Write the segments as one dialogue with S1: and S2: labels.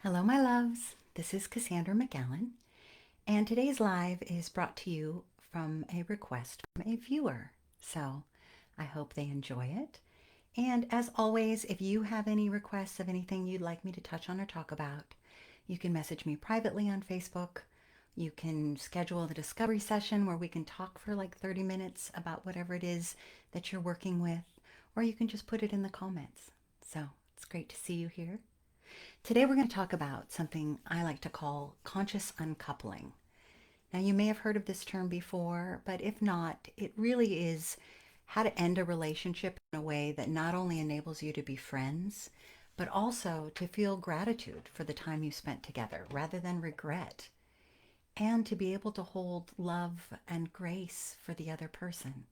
S1: Hello, my loves. This is Cassandra McAllen, and today's live is brought to you from a request from a viewer. So I hope they enjoy it. And as always, if you have any requests of anything you'd like me to touch on or talk about, you can message me privately on Facebook. You can schedule the discovery session where we can talk for like 30 minutes about whatever it is that you're working with, or you can just put it in the comments. So it's great to see you here. Today we're going to talk about something I like to call conscious uncoupling. Now, you may have heard of this term before, but if not, it really is how to end a relationship in a way that not only enables you to be friends, but also to feel gratitude for the time you spent together rather than regret, and to be able to hold love and grace for the other person.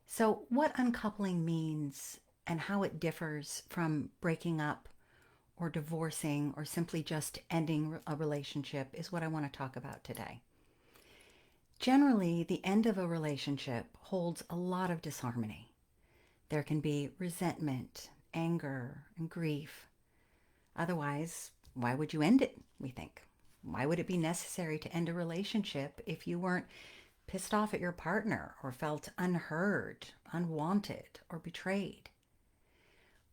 S1: So what uncoupling means and how it differs from breaking up or divorcing or simply just ending a relationship is what I want to talk about today. Generally, the end of a relationship holds a lot of disharmony. There can be resentment, anger, and grief. Otherwise, why would you end it, we think? Why would it be necessary to end a relationship if you weren't pissed off at your partner or felt unheard, unwanted, or betrayed?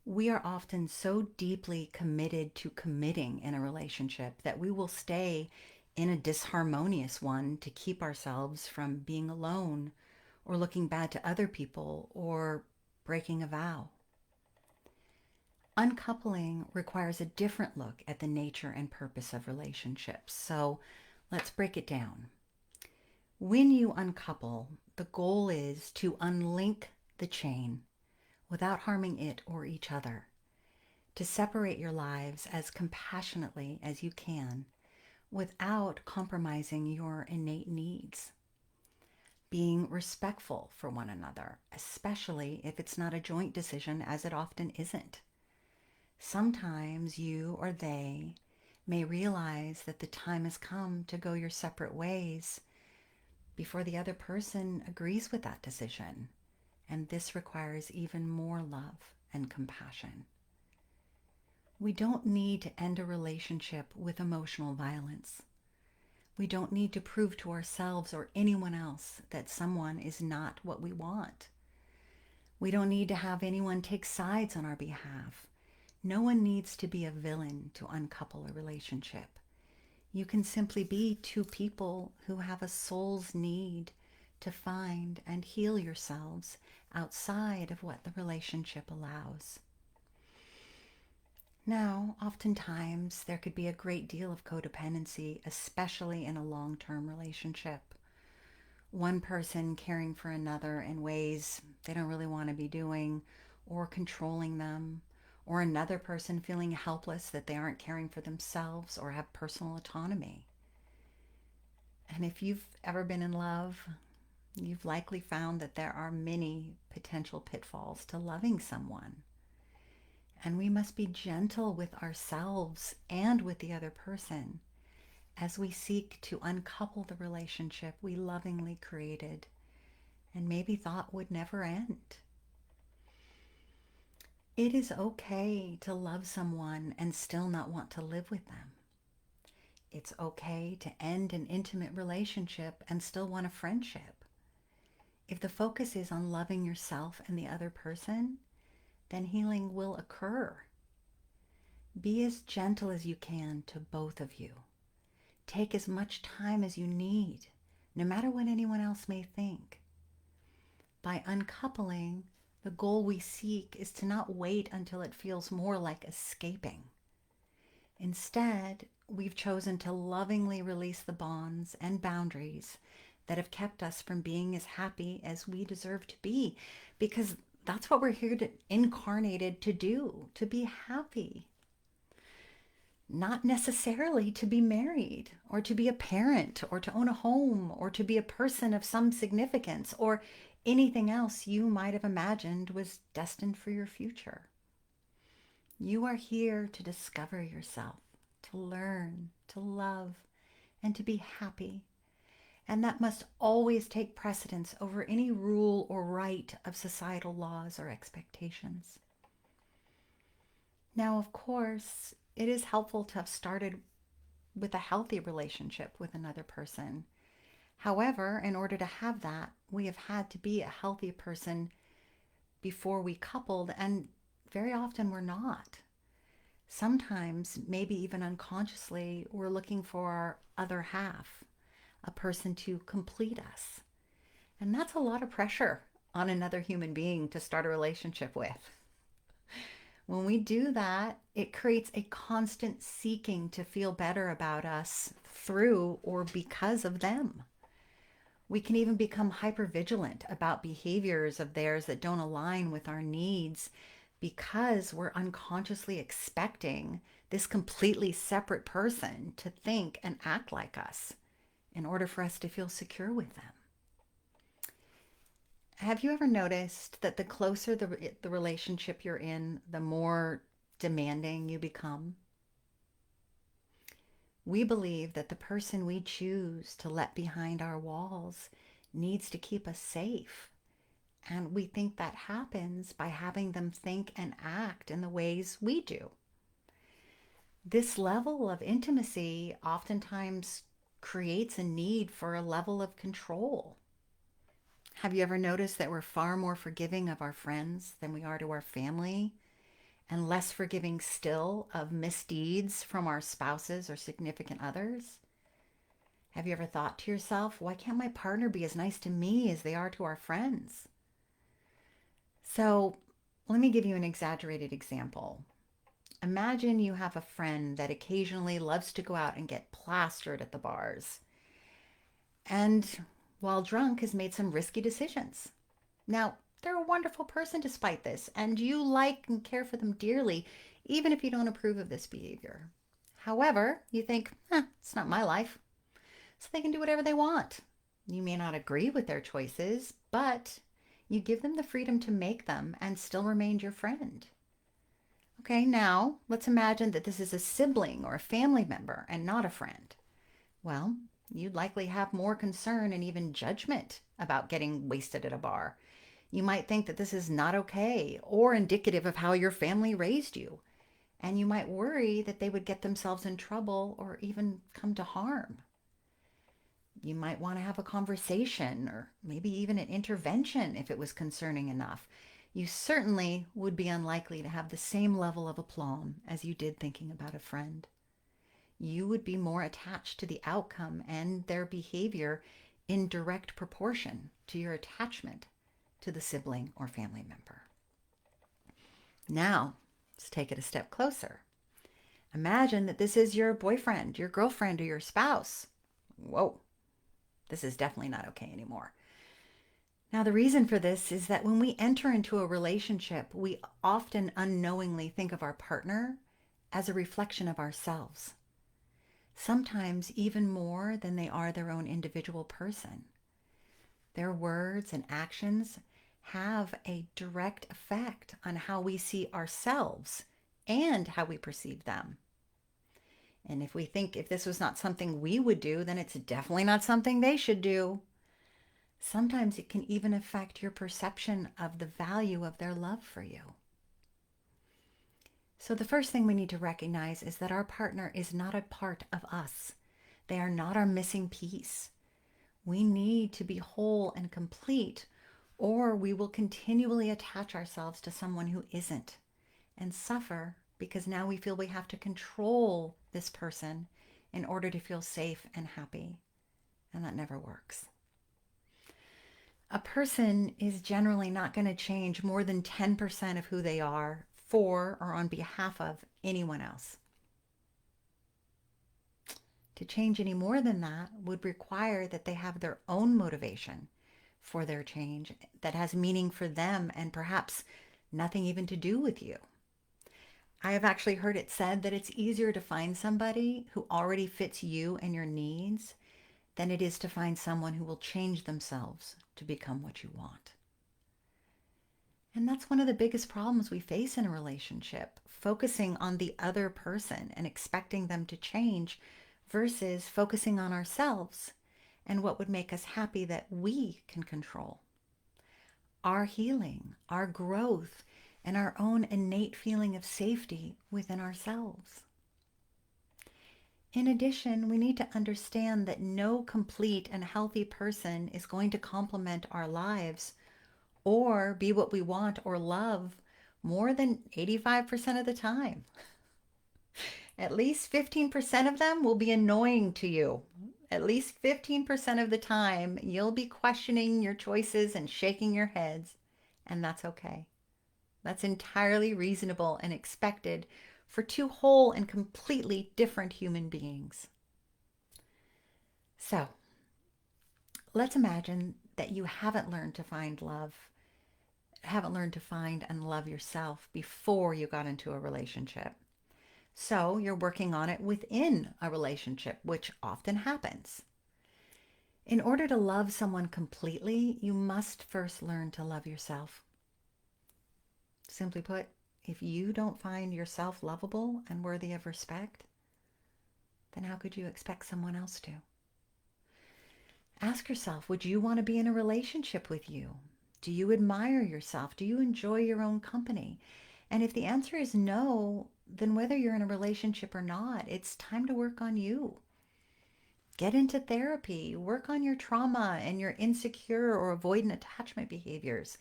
S1: We are often so deeply committed to committing in a relationship that we will stay in a disharmonious one to keep ourselves from being alone or looking bad to other people or breaking a vow. Uncoupling requires a different look at the nature and purpose of relationships. So let's break it down. When you uncouple, the goal is to unlink the chain without harming it or each other, to separate your lives as compassionately as you can without compromising your innate needs. Being respectful for one another, especially if it's not a joint decision, as it often isn't. Sometimes you or they may realize that the time has come to go your separate ways before the other person agrees with that decision. And this requires even more love and compassion. We don't need to end a relationship with emotional violence. We don't need to prove to ourselves or anyone else that someone is not what we want. We don't need to have anyone take sides on our behalf. No one needs to be a villain to uncouple a relationship. You can simply be two people who have a soul's need to find and heal yourselves outside of what the relationship allows. Now, oftentimes there could be a great deal of codependency, especially in a long-term relationship. One person caring for another in ways they don't really want to be doing, or controlling them, or another person feeling helpless that they aren't caring for themselves or have personal autonomy. And if you've ever been in love, you've likely found that there are many potential pitfalls to loving someone. And we must be gentle with ourselves and with the other person as we seek to uncouple the relationship we lovingly created and maybe thought would never end. It is okay to love someone and still not want to live with them. It's okay to end an intimate relationship and still want a friendship. If the focus is on loving yourself and the other person, then healing will occur. Be as gentle as you can to both of you. Take as much time as you need, no matter what anyone else may think. By uncoupling, the goal we seek is to not wait until it feels more like escaping. Instead, we've chosen to lovingly release the bonds and boundaries that have kept us from being as happy as we deserve to be, because that's what we're here to incarnated to do, to be happy. Not necessarily to be married or to be a parent or to own a home or to be a person of some significance or anything else you might have imagined was destined for your future. You are here to discover yourself, to learn, to love, and to be happy. And that must always take precedence over any rule or right of societal laws or expectations. Now, of course, it is helpful to have started with a healthy relationship with another person. However, in order to have that, we have had to be a healthy person before we coupled, and very often we're not. Sometimes, maybe even unconsciously, we're looking for our other half, a person to complete us. And that's a lot of pressure on another human being to start a relationship with. When we do that, it creates a constant seeking to feel better about us through or because of them. We can even become hypervigilant about behaviors of theirs that don't align with our needs because we're unconsciously expecting this completely separate person to think and act like us in order for us to feel secure with them. Have you ever noticed that the closer the relationship you're in, the more demanding you become? We believe that the person we choose to let behind our walls needs to keep us safe. And we think that happens by having them think and act in the ways we do. This level of intimacy oftentimes creates a need for a level of control. Have you ever noticed that we're far more forgiving of our friends than we are to our family, and less forgiving still of misdeeds from our spouses or significant others? Have you ever thought to yourself, why can't my partner be as nice to me as they are to our friends? So let me give you an exaggerated example. Imagine you have a friend that occasionally loves to go out and get plastered at the bars, and while drunk has made some risky decisions. Now, they're a wonderful person despite this, and you like and care for them dearly, even if you don't approve of this behavior. However, you think, it's not my life, so they can do whatever they want. You may not agree with their choices, but you give them the freedom to make them and still remain your friend. Okay, now let's imagine that this is a sibling or a family member and not a friend. Well, you'd likely have more concern and even judgment about getting wasted at a bar. You might think that this is not okay or indicative of how your family raised you. And you might worry that they would get themselves in trouble or even come to harm. You might want to have a conversation or maybe even an intervention if it was concerning enough. You certainly would be unlikely to have the same level of aplomb as you did thinking about a friend. You would be more attached to the outcome and their behavior in direct proportion to your attachment to the sibling or family member. Now, let's take it a step closer. Imagine that this is your boyfriend, your girlfriend, or your spouse. Whoa, this is definitely not okay anymore. Now, the reason for this is that when we enter into a relationship, we often unknowingly think of our partner as a reflection of ourselves, sometimes even more than they are their own individual person. Their words and actions have a direct effect on how we see ourselves and how we perceive them. And if we think if this was not something we would do, then it's definitely not something they should do. Sometimes it can even affect your perception of the value of their love for you. So the first thing we need to recognize is that our partner is not a part of us. They are not our missing piece. We need to be whole and complete, or we will continually attach ourselves to someone who isn't and suffer because now we feel we have to control this person in order to feel safe and happy. And that never works. A person is generally not going to change more than 10% of who they are for or on behalf of anyone else. To change any more than that would require that they have their own motivation for their change that has meaning for them and perhaps nothing even to do with you. I have actually heard it said that it's easier to find somebody who already fits you and your needs than it is to find someone who will change themselves to become what you want. And that's one of the biggest problems we face in a relationship, focusing on the other person and expecting them to change versus focusing on ourselves and what would make us happy that we can control. Our healing, our growth, and our own innate feeling of safety within ourselves. In addition, we need to understand that no complete and healthy person is going to complement our lives or be what we want or love more than 85% of the time. At least 15% of them will be annoying to you. At least 15% of the time, you'll be questioning your choices and shaking your heads, and that's okay. That's entirely reasonable and expected for two whole and completely different human beings. So, let's imagine that you haven't learned to find love, haven't learned to find and love yourself before you got into a relationship. So you're working on it within a relationship, which often happens. In order to love someone completely, you must first learn to love yourself. Simply put, if you don't find yourself lovable and worthy of respect, then how could you expect someone else to? Ask yourself, would you want to be in a relationship with you? Do you admire yourself? Do you enjoy your own company? And if the answer is no, then whether you're in a relationship or not, it's time to work on you. Get into therapy, work on your trauma and your insecure or avoidant attachment behaviors.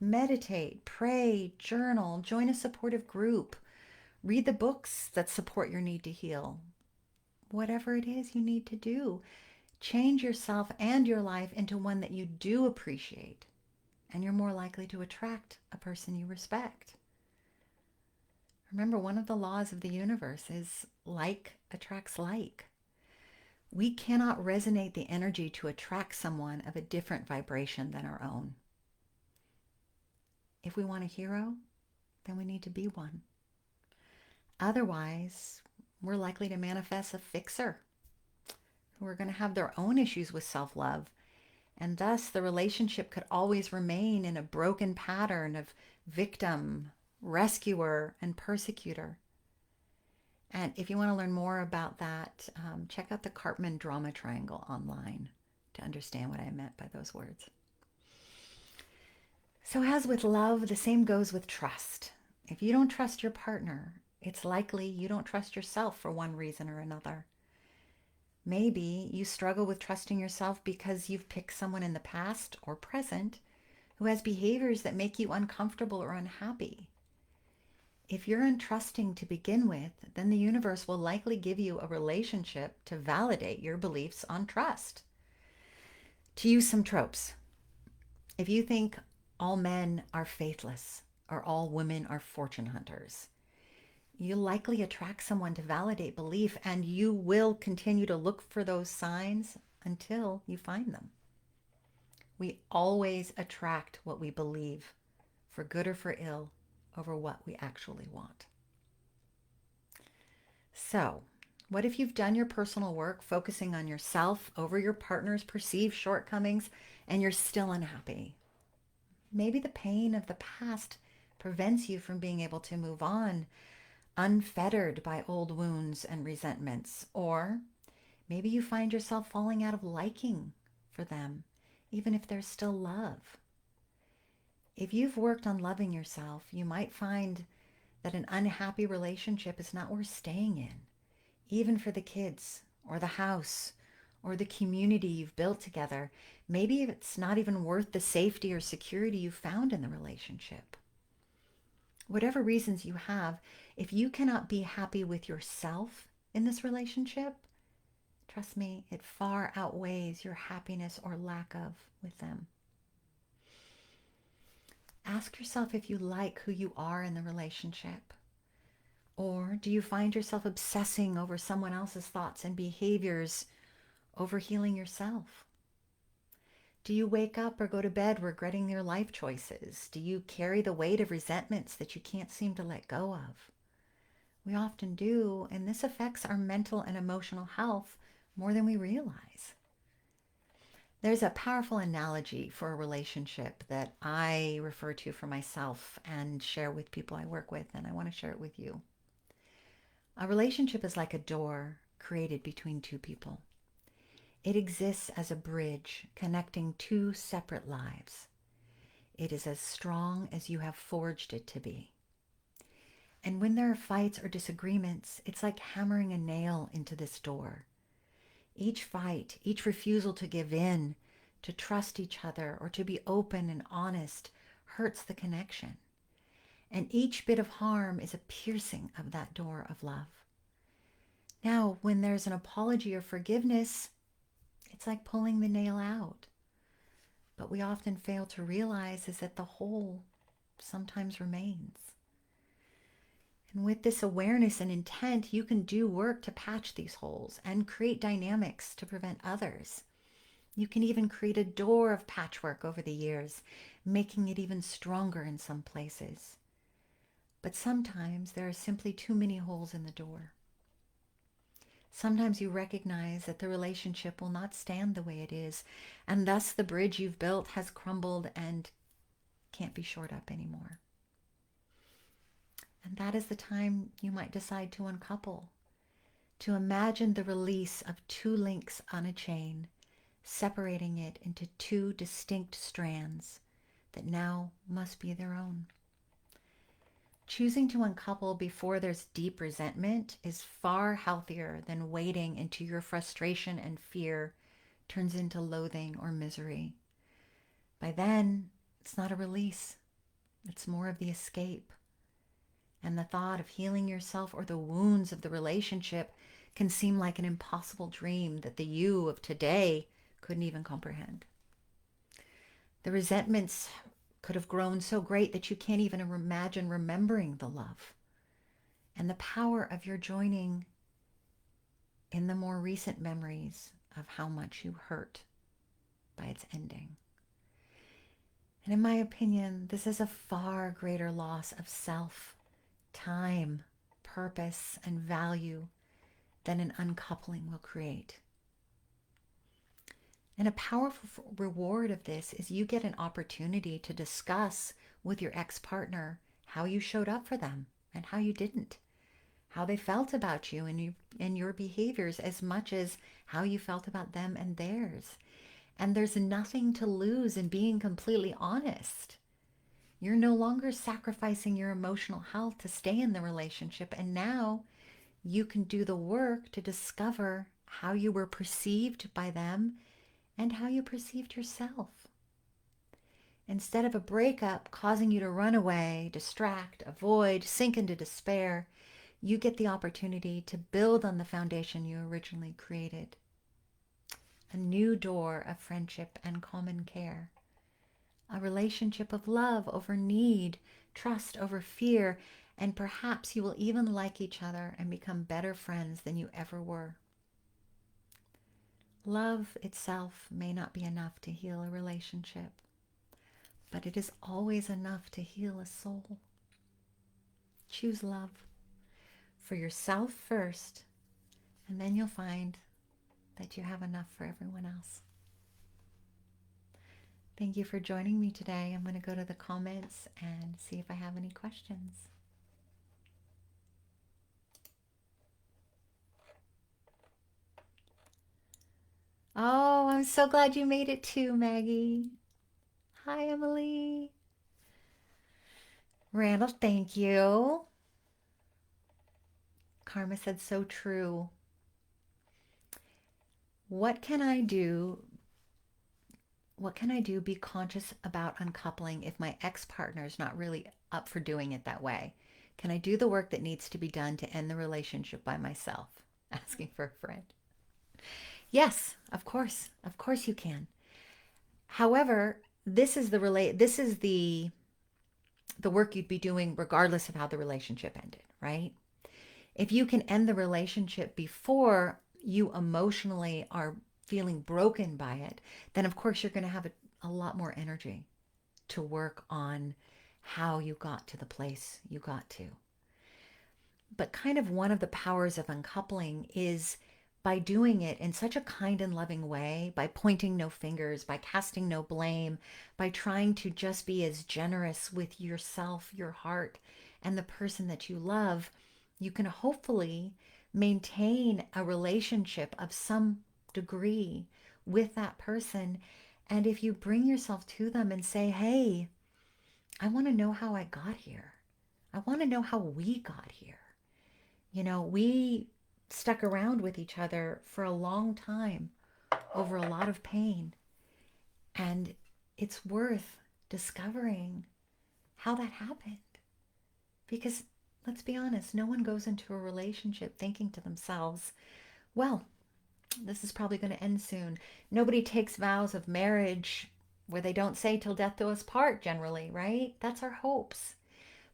S1: Meditate, pray, journal, join a supportive group, read the books that support your need to heal. Whatever it is you need to do, change yourself and your life into one that you do appreciate, and you're more likely to attract a person you respect. Remember, one of the laws of the universe is like attracts like. We cannot resonate the energy to attract someone of a different vibration than our own. If we want a hero, then we need to be one. Otherwise, we're likely to manifest a fixer who are going to have their own issues with self-love, and thus the relationship could always remain in a broken pattern of victim, rescuer, and persecutor. And if you want to learn more about that, check out the Karpman drama triangle online to understand what I meant by those words. So as with love, the same goes with trust. If you don't trust your partner, it's likely you don't trust yourself for one reason or another. Maybe you struggle with trusting yourself because you've picked someone in the past or present who has behaviors that make you uncomfortable or unhappy. If you're untrusting to begin with, then the universe will likely give you a relationship to validate your beliefs on trust. To use some tropes, if you think all men are faithless or all women are fortune hunters, you'll likely attract someone to validate belief, and you will continue to look for those signs until you find them. We always attract what we believe, for good or for ill, over what we actually want. So, what if you've done your personal work focusing on yourself over your partner's perceived shortcomings and you're still unhappy? Maybe the pain of the past prevents you from being able to move on, unfettered by old wounds and resentments. Or maybe you find yourself falling out of liking for them, even if there's still love. If you've worked on loving yourself, you might find that an unhappy relationship is not worth staying in, even for the kids or the house or the community you've built together. Maybe it's not even worth the safety or security you found in the relationship. Whatever reasons you have, if you cannot be happy with yourself in this relationship, trust me, it far outweighs your happiness or lack of with them. Ask yourself if you like who you are in the relationship. Or do you find yourself obsessing over someone else's thoughts and behaviors over healing yourself? Do you wake up or go to bed regretting your life choices? Do you carry the weight of resentments that you can't seem to let go of? We often do, and this affects our mental and emotional health more than we realize. There's a powerful analogy for a relationship that I refer to for myself and share with people I work with, and I want to share it with you. A relationship is like a door created between two people. It exists as a bridge connecting two separate lives. It is as strong as you have forged it to be. And when there are fights or disagreements, it's like hammering a nail into this door. Each fight, each refusal to give in, to trust each other, or to be open and honest hurts the connection. And each bit of harm is a piercing of that door of love. Now, when there's an apology or forgiveness, it's like pulling the nail out. But we often fail to realize is that the hole sometimes remains. And with this awareness and intent, you can do work to patch these holes and create dynamics to prevent others. You can even create a door of patchwork over the years, making it even stronger in some places. But sometimes there are simply too many holes in the door. Sometimes you recognize that the relationship will not stand the way it is, and thus the bridge you've built has crumbled and can't be shored up anymore. And that is the time you might decide to uncouple, to imagine the release of two links on a chain, separating it into two distinct strands that now must be their own. Choosing to uncouple before there's deep resentment is far healthier than waiting until your frustration and fear turns into loathing or misery. By then, it's not a release. It's more of the escape. And the thought of healing yourself or the wounds of the relationship can seem like an impossible dream that the you of today couldn't even comprehend. The resentments could have grown so great that you can't even imagine remembering the love and the power of your joining in the more recent memories of how much you hurt by its ending. And in my opinion, this is a far greater loss of self, time, purpose, and value than an uncoupling will create. And a powerful reward of this is you get an opportunity to discuss with your ex-partner how you showed up for them and how you didn't, how they felt about you and your behaviors as much as how you felt about them and theirs. And there's nothing to lose in being completely honest. You're no longer sacrificing your emotional health to stay in the relationship, and now you can do the work to discover how you were perceived by them and how you perceived yourself. Instead of a breakup causing you to run away, distract, avoid, sink into despair, you get the opportunity to build on the foundation you originally created. A new door of friendship and common care. A relationship of love over need, trust over fear, and perhaps you will even like each other and become better friends than you ever were. Love itself may not be enough to heal a relationship, but it is always enough to heal a soul. Choose love for yourself first, and then you'll find that you have enough for everyone else. Thank you for joining me today. I'm going to go to the comments and see if I have any questions. Oh, I'm so glad you made it too, Maggie. Hi, Emily. Randall, thank you. Karma said so true. What can I do? What can I do? Be conscious about uncoupling if my ex-partner is not really up for doing it that way. Can I do the work that needs to be done to end the relationship by myself? Asking for a friend. Yes, of course you can. However, this is the work you'd be doing regardless of how the relationship ended, right? If you can end the relationship before you emotionally are feeling broken by it, then of course you're going to have a lot more energy to work on how you got to the place you got to. But kind of one of the powers of uncoupling is by doing it in such a kind and loving way, by pointing no fingers, by casting no blame, by trying to just be as generous with yourself, your heart, and the person that you love, you can hopefully maintain a relationship of some degree with that person. And if you bring yourself to them and say, hey, I want to know how I got here. I want to know how we got here. You know, we stuck around with each other for a long time over a lot of pain. And it's worth discovering how that happened. Because let's be honest, no one goes into a relationship thinking to themselves, well, this is probably going to end soon. Nobody takes vows of marriage where they don't say till death do us part generally, right? That's our hopes.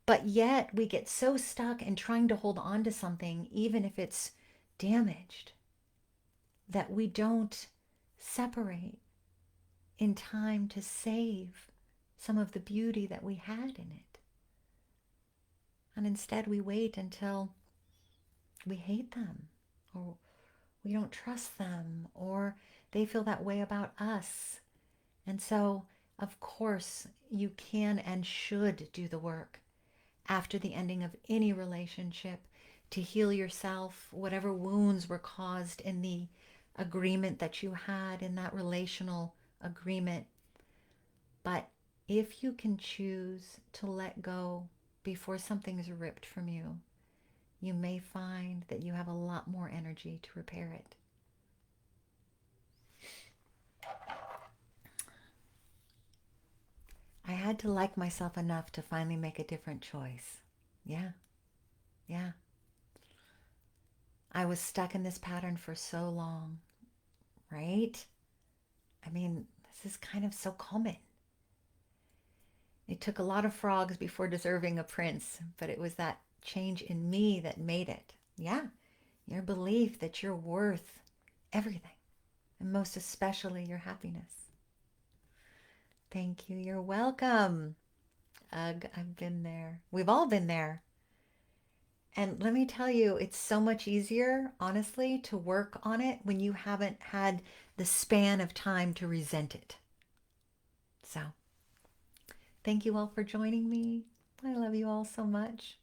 S1: But yet we get so stuck in trying to hold on to something, even if it's damaged, that we don't separate in time to save some of the beauty that we had in it. And instead we wait until we hate them, or we don't trust them, or they feel that way about us. And so, of course, you can and should do the work after the ending of any relationship to heal yourself, whatever wounds were caused in the agreement that you had in that relational agreement. But if you can choose to let go before something is ripped from you, you may find that you have a lot more energy to repair it. I had to like myself enough to finally make a different choice. Yeah. I was stuck in this pattern for so long, right? I mean, this is kind of so common. It took a lot of frogs before deserving a prince, but it was that change in me that made it. Yeah, your belief that you're worth everything, and most especially your happiness. Thank you. You're welcome. Ugh, I've been there. We've all been there. And let me tell you, it's so much easier, honestly, to work on it when you haven't had the span of time to resent it. So, thank you all for joining me. I love you all so much.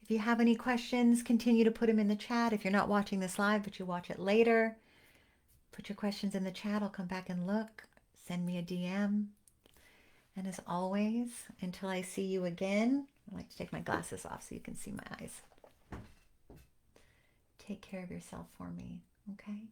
S1: If you have any questions, continue to put them in the chat. If you're not watching this live, but you watch it later, put your questions in the chat. I'll come back and look. Send me a DM. And as always, until I see you again, I like to take my glasses off so you can see my eyes. Take care of yourself for me, okay?